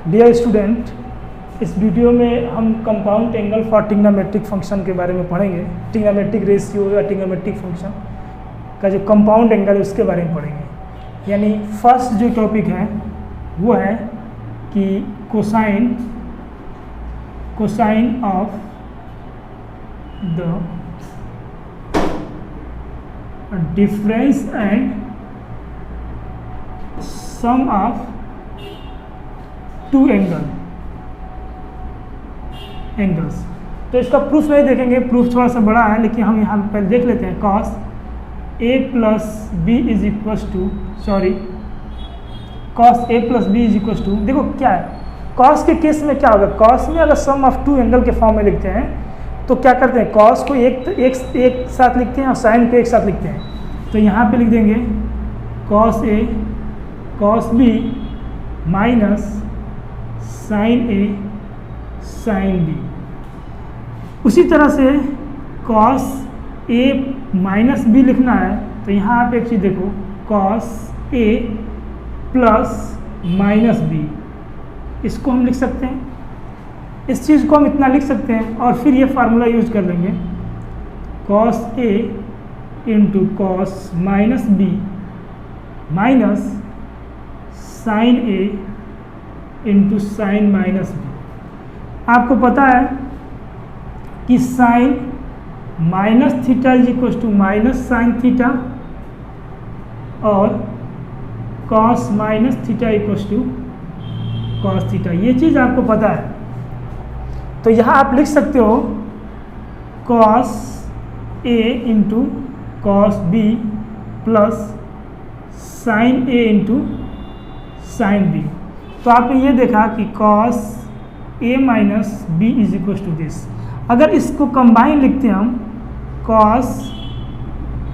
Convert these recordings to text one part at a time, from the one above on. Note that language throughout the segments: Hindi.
डियर स्टूडेंट, इस वीडियो में हम compound angle for trigonometric function के बारे में पढ़ेंगे। ट्रिग्नोमेट्रिक रेशियो या ट्रिग्नोमेट्रिक फंक्शन का जो कंपाउंड एंगल है उसके बारे में पढ़ेंगे। यानी फर्स्ट जो टॉपिक है वो है कि cosine of the difference and sum of two angles. तो इसका प्रूफ नहीं देखेंगे, प्रूफ थोड़ा सा बड़ा है, लेकिन हम यहाँ पहले देख लेते हैं। Cos A plus B is equals to देखो क्या है कॉस के केस में क्या होगा। कॉस में अगर सम ऑफ टू एंगल के फॉर्म में लिखते हैं तो क्या करते हैं, कॉस को एक साथ लिखते हैं और साइन को एक साथ लिखते हैं। तो यहाँ पे लिख देंगे cos A cos B minus sine A sine B. उसी तरह से कॉस ए माइनस बी लिखना है तो यहाँ पे एक चीज़ देखो, cos A plus minus B, इसको हम लिख सकते हैं। इस चीज़ को हम इतना लिख सकते हैं और फिर ये फार्मूला यूज कर लेंगे, cos A into cos minus B minus sine A into sine minus B. आपको पता है कि sine minus theta is equal to minus sine theta और cos minus theta equal to cos theta, ये चीज़ आपको पता है। तो यहाँ आप लिख सकते हो cos A into cos B plus sine A into sine B. तो आपने ये देखा कि cos A minus B is equal to this. अगर इसको कंबाइन लिखते हैं हम, cos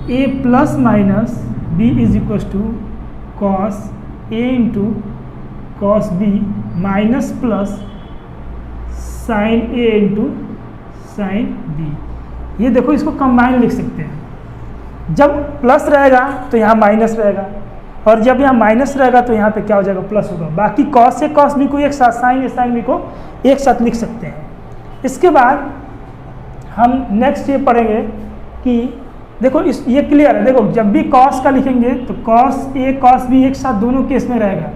A plus minus B is equal to cos A into cos B minus plus sine A into sine B. ये देखो, इसको कंबाइन लिख सकते हैं। जब प्लस रहेगा तो यहाँ माइनस रहेगा और जब यहाँ माइनस रहेगा तो यहाँ पे क्या हो जाएगा, प्लस होगा। बाकी कॉस से कॉस बी को एक साथ, साइन ए साइन बी को एक साथ लिख सकते हैं। इसके बाद हम नेक्स्ट ये पढ़ेंगे कि देखो ये क्लियर है। देखो जब भी कॉस का लिखेंगे तो कॉस ए कॉस बी एक साथ दोनों केस में रहेगा।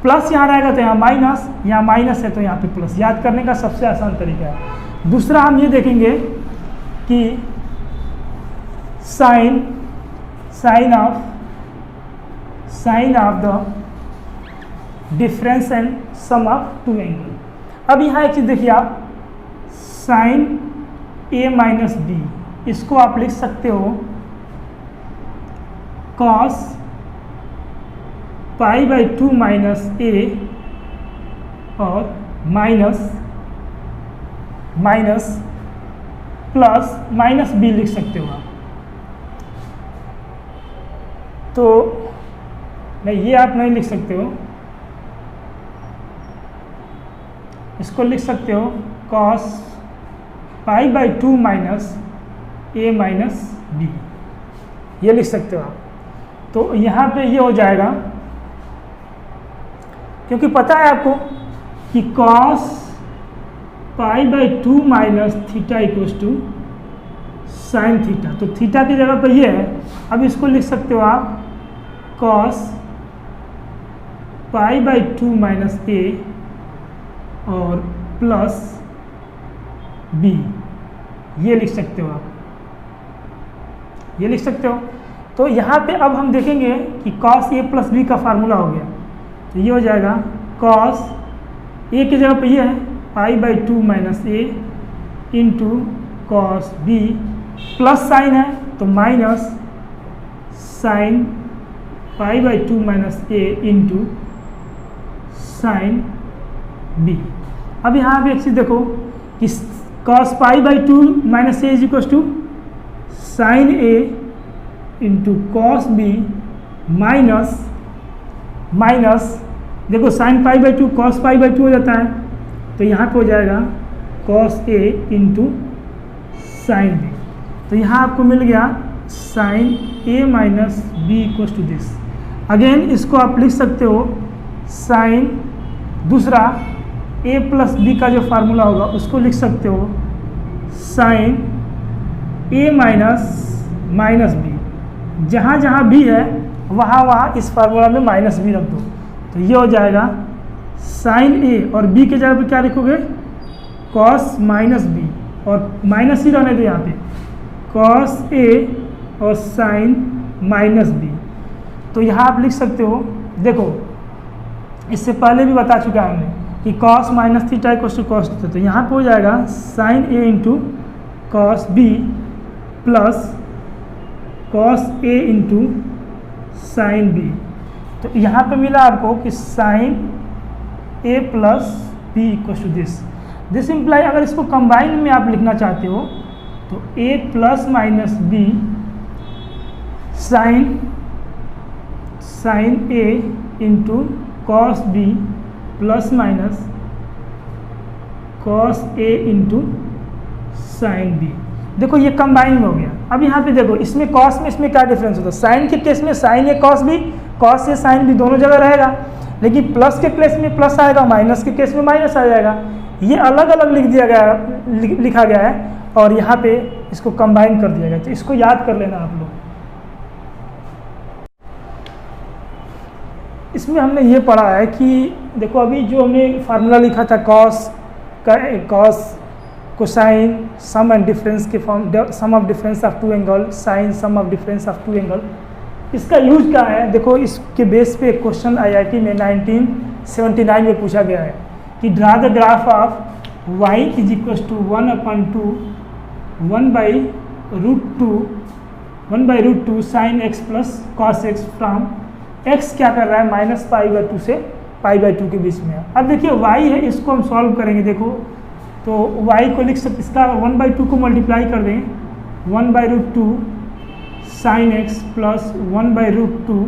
प्लस यहाँ रहेगा तो यहाँ माइनस, यहाँ माइनस है तो यहाँ पे प्लस। याद करने का सबसे आसान तरीका है। दूसरा हम ये देखेंगे कि sine of the difference and sum of two angle. अब यहाँ एक चीज़ देखिए आप, साइन ए माइनस बी, इसको आप लिख सकते हो कॉस पाई बाई 2 माइनस ए और माइनस प्लस माइनस बी लिख सकते हो आप। तो नहीं, ये आप नहीं लिख सकते हो, इसको लिख सकते हो cos pi by 2 minus A minus B, ये लिख सकते हो आप। तो यहाँ पे ये हो जाएगा, क्योंकि पता है आपको कि cos pi by 2 minus theta equals to sine theta. तो थीटा की जगह पर ये है। अब इसको लिख सकते हो आप कॉस पाई बाई 2 माइनस ए और प्लस बी, ये लिख सकते हो आप, ये लिख सकते हो। तो यहाँ पे अब हम देखेंगे कि कॉस ए प्लस बी का फार्मूला हो गया। तो ये हो जाएगा कॉस ए की जगह पे ये है pi by 2 minus A into cos B plus sine है तो minus sine pi by 2 minus A into sine B. अब यहाँ पे एक चीज़ देखो कि cos pi by 2 minus A is equal to sine A into cos B minus देखो sine pi by 2 cos pi by 2 हो जाता है, तो यहाँ पे हो जाएगा cos A into sine B. तो यहाँ आपको मिल गया sine A minus B equal to this. Again इसको आप लिख सकते हो साइन दूसरा ए प्लस बी का जो फार्मूला होगा उसको लिख सकते हो साइन ए माइनस बी। जहाँ जहाँ बी है वहाँ वहाँ इस फार्मूला में माइनस बी रख दो, तो ये हो जाएगा साइन ए, और बी के जगह पे क्या लिखोगे कॉस माइनस बी, और माइनस ही रहने दो यहाँ पे, कॉस ए और साइन माइनस बी। तो यहाँ आप लिख सकते हो, देखो इससे पहले भी बता चुका हमने कि cos minus theta equals to cos theta, तो यहाँ पे हो जाएगा sine A into cos B plus cos A into sine B. तो यहाँ पे मिला आपको कि sine A plus B equals to this imply, अगर इसको कंबाइन में आप लिखना चाहते हो तो A plus minus B sine A into cos B plus minus cos A into sine B. देखो ये कंबाइन में हो गया। अब यहाँ पे देखो इसमें कॉस में इसमें क्या डिफरेंस होता है, साइन के केस में sign A cos B, cos A sine B दोनों जगह रहेगा, लेकिन प्लस के केस में प्लस आएगा, माइनस के केस में माइनस आ जाएगा। ये अलग अलग लिखा गया है और यहाँ पे इसको कंबाइन कर दिया गया, तो इसको याद कर लेना आप लोग। इसमें हमने ये पढ़ा है कि देखो अभी जो हमने फार्मूला लिखा था cos cosine sum and difference के form, sum of difference of two angle, sine sum of difference of two angle, इसका यूज क्या है। देखो इसके बेस पे एक क्वेश्चन आईआईटी में 1979 में पूछा गया है कि draw the graph of y is equal to 1/√2 sine x plus cos x from x क्या कर रहा है -π/2 से π/2 के बीच में। अब देखिए y है, इसको हम सॉल्व करेंगे। देखो तो y को लिख सकते, इसका 1/2 को मल्टीप्लाई कर देंगे 1/√2 sine x plus 1/√2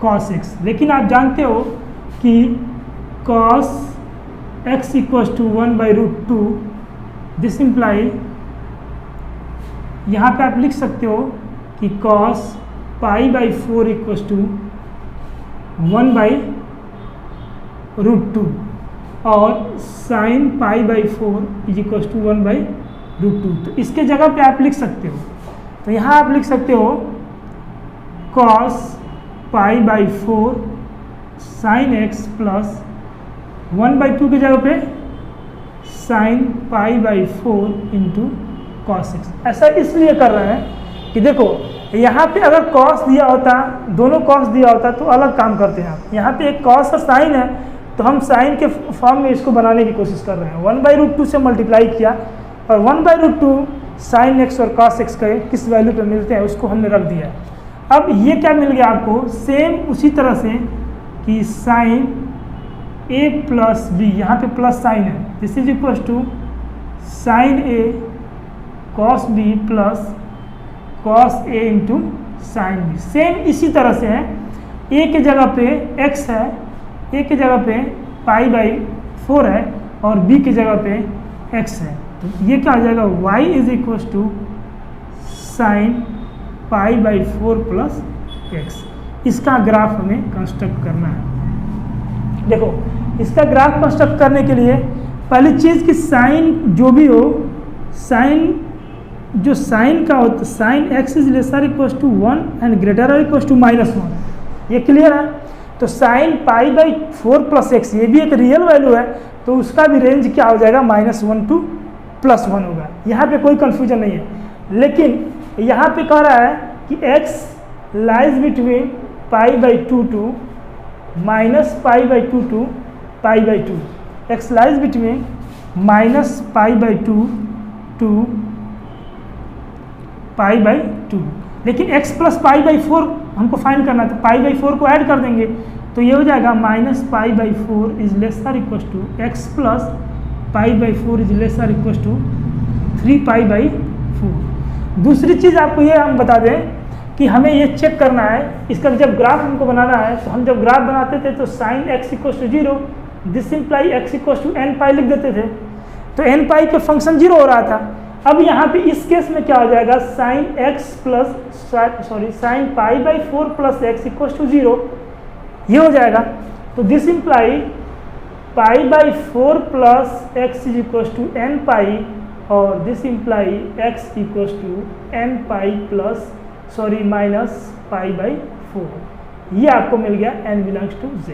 cos x. लेकिन आप जानते हो कि cos x equals to 1/√2, this imply यहाँ पे आप लिख सकते हो कि कॉस π/4 इक्वल्स टू 1/√2 और साइन π/4 इज इक्वल्स टू 1/√2। तो इसके जगह पे आप लिख सकते हो, तो यहाँ आप लिख सकते हो cos π/4 साइन एक्स प्लस 1/2 की जगह पे साइन π/4 इंटू कॉस एक्स। ऐसा इसलिए कर रहे हैं कि देखो यहाँ पे अगर कॉस दिया होता, दोनों कॉस दिया होता तो अलग काम करते हैं आप। यहाँ पे एक कॉस और साइन है तो हम साइन के फॉर्म में इसको बनाने की कोशिश कर रहे हैं। 1/√2 से मल्टीप्लाई किया और 1/√2 साइन एक्स और कॉस एक्स के किस वैल्यू पे मिलते हैं उसको हमने रख दिया। अब ये क्या मिल गया आपको, सेम उसी तरह से कि साइन ए प्लस बी, यहाँ पे प्लस साइन है, this is equal to sine A cos B plus cos A into sine B. Same इसी तरह से है, ए के जगह पे x है, ए के जगह पे π/4 है और b के जगह पे x है। तो ये क्या आ जाएगा, y is equal to sine π/4 plus x। इसका ग्राफ हमें कंस्ट्रक्ट करना है। देखो इसका ग्राफ कंस्ट्रक्ट करने के लिए पहली चीज़ कि साइन जो भी हो, साइन जो साइन का होता है, sine x is lesser equal to 1 and greater और इक्वल टू -1, ये क्लियर है। तो साइन π/4 प्लस एक्स, ये भी एक रियल वैल्यू है, तो उसका भी रेंज क्या हो जाएगा -1 टू +1 होगा। यहाँ पे कोई कंफ्यूजन नहीं है। लेकिन यहाँ पे कह रहा है कि x lies between π/2 to -π/2 to π/2, x lies between -π/2 to π/2। लेकिन x प्लस π/4 हमको फाइंड करना है, तो π/4 को ऐड कर देंगे तो ये हो जाएगा -π/4 is lesser equal to x plus π/4 is lesser equal to 3π/4। दूसरी चीज़ आपको ये हम बता दें कि हमें ये चेक करना है, इसका जब ग्राफ हमको बनाना है तो हम जब ग्राफ बनाते थे तो sine x equal to 0, this imply x equal to nπ लिख देते थे, तो nπ पे फंक्शन 0 हो रहा था। अब यहाँ पे इस केस में क्या हो जाएगा, sine π/4 plus x equal to 0, ये हो जाएगा। तो this imply pi by 4 plus x is equal to n pi, और this imply x equal to n pi plus minus pi by 4। ये आपको मिल गया n बिलोंग्स टू z,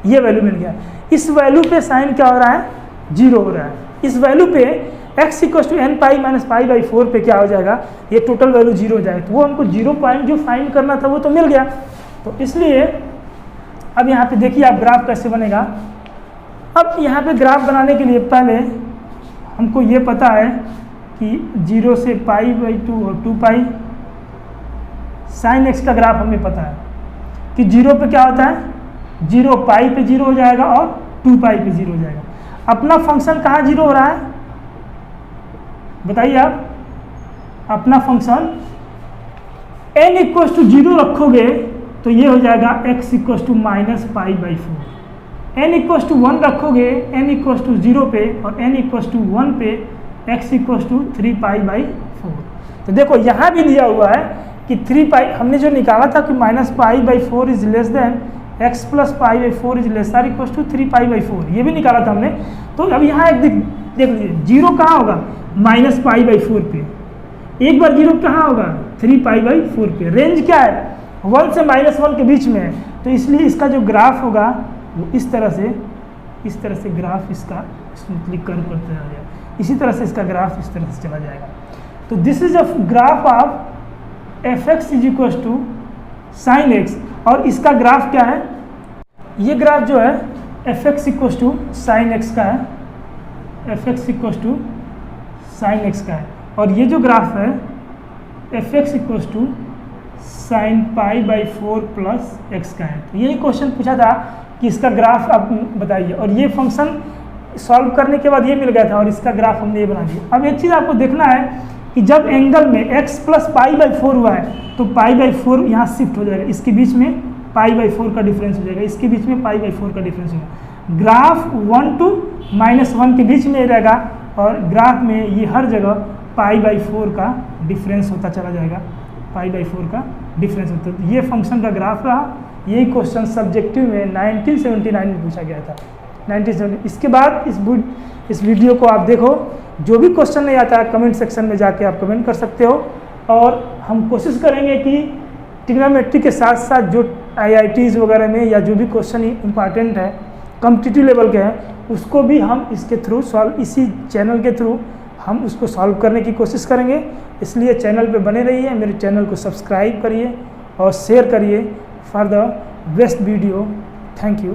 ये वैल्यू मिल गया। इस वैल्यू पे साइन क्या हो रहा है, 0 हो रहा है। इस वैल्यू पे x equal to n pi minus pi by 4 पे क्या हो जाएगा, ये टोटल वैल्यू 0 हो जाएगा। तो वो हमको 0 पॉइंट जो फाइंड करना था वो तो मिल गया। तो इसलिए अब यहाँ पे देखिए आप ग्राफ कैसे बनेगा। अब यहाँ पे ग्राफ बनाने के लिए पहले हमको ये पता है कि 0 से पाई बाई 2 और 2 पाई, साइन एक्स का ग्राफ हमें पता है कि 0 पे क्या होता है, 0 पाई पे 0 हो जाएगा और 2 पाई पे 0 हो जाएगा। अपना फंक्शन कहाँ 0 हो रहा है बताइए आप, अपना फंक्शन n इक्वल टू 0 रखोगे तो ये हो जाएगा x equal to minus pi by 4। n equal to 1 रखोगे, n इक्वल टू 0 पे और n इक्वल टू 1 पे x equal to 3 pi by 4। तो देखो यहाँ भी दिया हुआ है कि 3 पाई, हमने जो निकाला था कि minus pi by 4 is less than x plus pi by 4 is lesser equal to 3 pi by 4, ये भी निकाला था हमने। तो अब यहाँ एक देख लीजिए 0 कहाँ होगा, माइनस पाई बाई 4 पे, एक बार 0 कहाँ होगा, 3 पाई बाई 4 पे। रेंज क्या है, 1 से -1 के बीच में है, तो इसलिए इसका जो ग्राफ होगा वो इस तरह से ग्राफ इसका स्मूथली कर्व करते चला जाएगा। इसी तरह से इसका ग्राफ इस तरह से चला जाएगा। तो this is a graph of f x is equal to sine x, और इसका ग्राफ क्या है, ये ग्राफ जो है f x equal to sine x का है, f x equal to sine x का है, और ये जो ग्राफ है f x equal to sine pi by 4 plus x का है। तो यही क्वेश्चन पूछा था कि इसका ग्राफ आप बताइए, और ये फंक्शन सॉल्व करने के बाद ये मिल गया था और इसका ग्राफ हमने ये बना दिया। अब एक चीज़ आपको देखना है कि जब एंगल में x प्लस पाई बाई 4 हुआ है तो पाई बाई 4 यहाँ शिफ्ट हो जाएगा, इसके बीच में पाई बाई 4 का डिफरेंस हो जाएगा, इसके बीच में पाई बाई 4 का डिफरेंस होगा। ग्राफ 1 to -1 के बीच में रहेगा और ग्राफ में ये हर जगह पाई बाई 4 का डिफरेंस होता चला जाएगा, पाई बाई 4 का डिफरेंस होता है। ये फंक्शन का ग्राफ रहा। यही क्वेश्चन सब्जेक्टिव में 1979 में पूछा गया था, 1970। इसके बाद इस वीडियो को आप देखो, जो भी क्वेश्चन नहीं आता है कमेंट सेक्शन में जाके आप कमेंट कर सकते हो, और हम कोशिश करेंगे कि ट्रिग्नोमेट्री के साथ साथ जो IITs वगैरह में या जो भी क्वेश्चन इंपॉर्टेंट है कॉम्पिटिटिव लेवल के हैं उसको भी हम इसके थ्रू सॉल्व, इसी चैनल के थ्रू हम उसको सॉल्व करने की कोशिश करेंगे। इसलिए चैनल पे बने रहिए, मेरे चैनल को सब्सक्राइब करिए और शेयर करिए for the best video. Thank you.